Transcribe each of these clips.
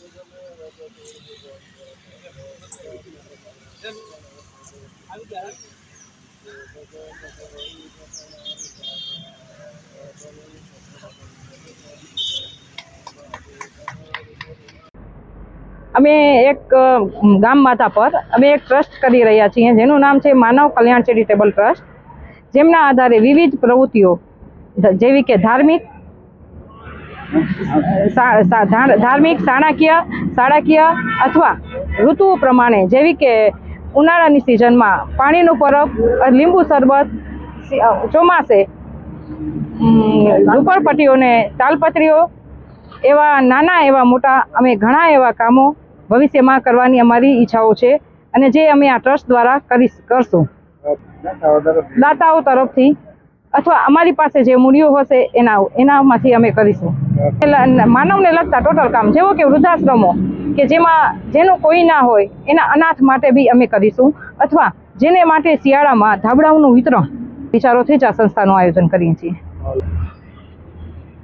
અમે એક ગામ માતા પર અમે એક ટ્રસ્ટ કરી રહ્યા છીએ જેનું નામ છે માનવ કલ્યાણ ચેરિટેબલ ટ્રસ્ટ, જેમના આધારે વિવિધ પ્રવૃત્તિઓ જેવી કે ધાર્મિક, શાળાકીય અથવા ઋતુઓ પ્રમાણે, જેવી કે ઉનાળાની સિઝનમાં પાણીનું પરબ, લીંબુ શરબત, ચોમાસે ઝૂંપડપટ્ટીઓને તાલપત્રીઓ, એવા નાના એવા મોટા અમે ઘણા એવા કામો ભવિષ્યમાં કરવાની અમારી ઈચ્છાઓ છે અને જે અમે આ ટ્રસ્ટ દ્વારા કરશું દાતાઓ તરફથી, અથવા અમારી પાસે જે મૂડીઓ હશે એનામાંથી અમે કરીશું. માનવને લગતા ટોટલ કામ, જેવો કે વૃદ્ધાશ્રમો કે જેનું કોઈ ના હોય એના અનાથ માટે બી અમે કરીશું, અથવા જેને માટે શિયાળામાં ધાબળાઓનું વિતરણ વિચારોથી જ આ સંસ્થાનું આયોજન કરીએ છીએ.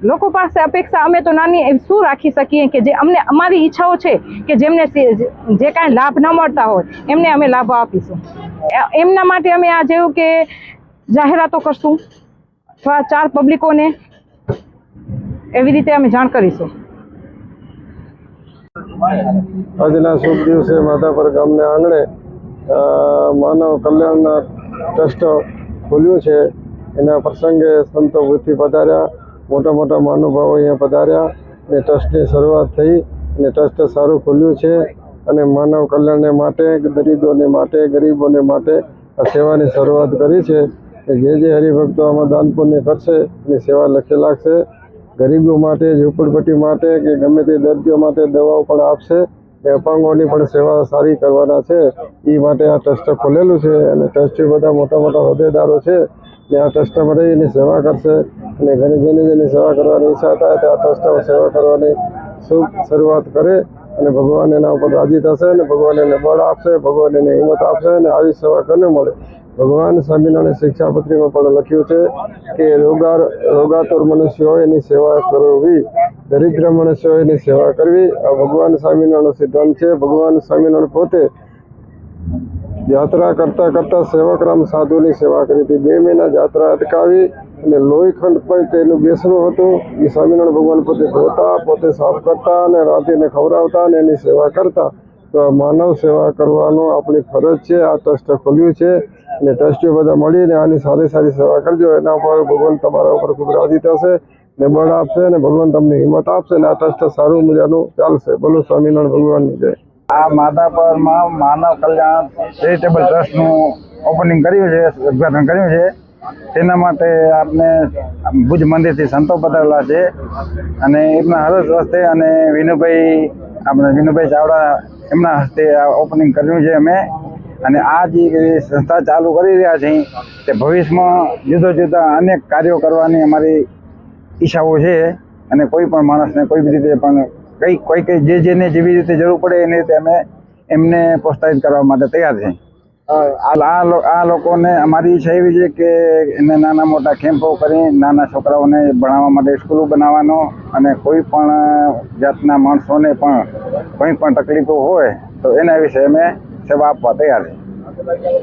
લોકો પાસે અપેક્ષા અમે તો નાની શું રાખી શકીએ કે જે અમને અમારી ઈચ્છાઓ છે કે જેમને જે કાંઈ લાભ ન મળતા હોય એમને અમે લાભ આપીશું. એમના માટે અમે આ જેવું કે જાહેરાતો કરશું અથવા 4 પબ્લિકોને એવી રીતે અમે જાણ કરીશું. આજના શુભ દિવસે માધાપર ગામને આંગણે માનવ કલ્યાણના ટ્રસ્ટ ખોલ્યું છે. એના પ્રસંગે સંતો વૃત્તિ પધાર્યા, મોટા મોટા મહાનુભાવો અહીંયા પધાર્યા અને ટ્રસ્ટની શરૂઆત થઈ અને ટ્રસ્ટ સારું ખુલ્યું છે અને માનવ કલ્યાણને માટે, દરિદ્રોને માટે, ગરીબોને માટે આ સેવાની શરૂઆત કરી છે. જે હરિભક્તો આમાં દાન પુણ્ય કરશે એની સેવા લખે લાગશે. ગરીબો માટે, ઝૂંપડપટ્ટી માટે કે ગમે તે દર્દીઓ માટે દવાઓ પણ આપશે. એ અપાંગોની પણ સેવા સારી કરવાના છે. એ માટે આ ટ્રસ્ટ ખોલેલું છે અને ટ્રસ્ટી બધા મોટા મોટા હોદ્દેદારો છે ને આ ટ્રસ્ટમાં રહી એની સેવા કરશે અને ઘણી જેની સેવા કરવાની ઈચ્છા થાય તો આ ટ્રસ્ટમાં સેવા કરવાની શુભ શરૂઆત કરે અને ભગવાન એના ઉપર રાજી થશે અને ભગવાન એને બળ આપશે, ભગવાન એને હિંમત આપશે અને આવી સેવા કરને મળે. ભગવાન સ્વામિનારાયણ શિક્ષાપત્રીમાં પણ લખ્યું છે કે રોગાતુર મનુષ્ય હોય એની સેવા કરવી, દરિદ્ર મનુષ્ય હોય એની સેવા કરવી. આ ભગવાન સ્વામિનારાયણનો સિદ્ધાંત છે. ભગવાન સ્વામિનારાયણ પોતે યાત્રા કરતા સેવકરામ સાધુની સેવા કરી હતી. 2 મહિના યાત્રા અટકાવી અને લોહીખંડ પણ તેનું બેસણું હતું. એ સ્વામિનારાયણ ભગવાન પોતે ધોતા, પોતે સાફ કરતા અને રાત્રિને ખવડાવતા અને એની સેવા કરતા. તો આ માનવ સેવા કરવાનો આપણી ફરજ છે. આ ટ્રસ્ટ ખોલ્યું છે અને ટ્રસ્ટીઓ બધા મળીને આની સારી સેવા કરજો. એના ઉપર ભગવાન તમારા ઉપર ખૂબ રાજી થશે ને બળ આપશે અને ભગવાન તમને હિંમત આપશે અને આ ટ્રસ્ટ સારું મજાનું ચાલશે. બોલો સ્વામિનારાયણ ભગવાનની જય. આ માધાપરમાં માનવ કલ્યાણ ચેરિટેબલ ટ્રસ્ટનું ઓપનિંગ કર્યું છે, ઉદ્ઘાટન કર્યું છે. તેના માટે આપણે ભુજ મંદિરથી સંતો પધારેલા છે અને એમના હરસ હસ્તે અને વિનુભાઈ ચાવડા એમના હસ્તે આ ઓપનિંગ કર્યું છે અમે. અને આ જે સંસ્થા ચાલુ કરી રહ્યા છીએ તે ભવિષ્યમાં જુદા અનેક કાર્યો કરવાની અમારી ઈચ્છાઓ છે અને કોઈ પણ માણસને કોઈ બી રીતે પણ કોઈ જેને જેવી રીતે જરૂર પડે એની રીતે અમે એમને પ્રોત્સાહિત કરવા માટે તૈયાર છીએ. આ લોકોને અમારી ઈચ્છા એવી છે કે એને નાના મોટા કેમ્પો કરી નાના છોકરાઓને ભણાવવા માટે સ્કૂલો બનાવવાનો અને કોઈ પણ જાતના માણસોને પણ કોઈ પણ તકલીફો હોય તો એના વિશે અમે સેવા આપવા તૈયાર છીએ.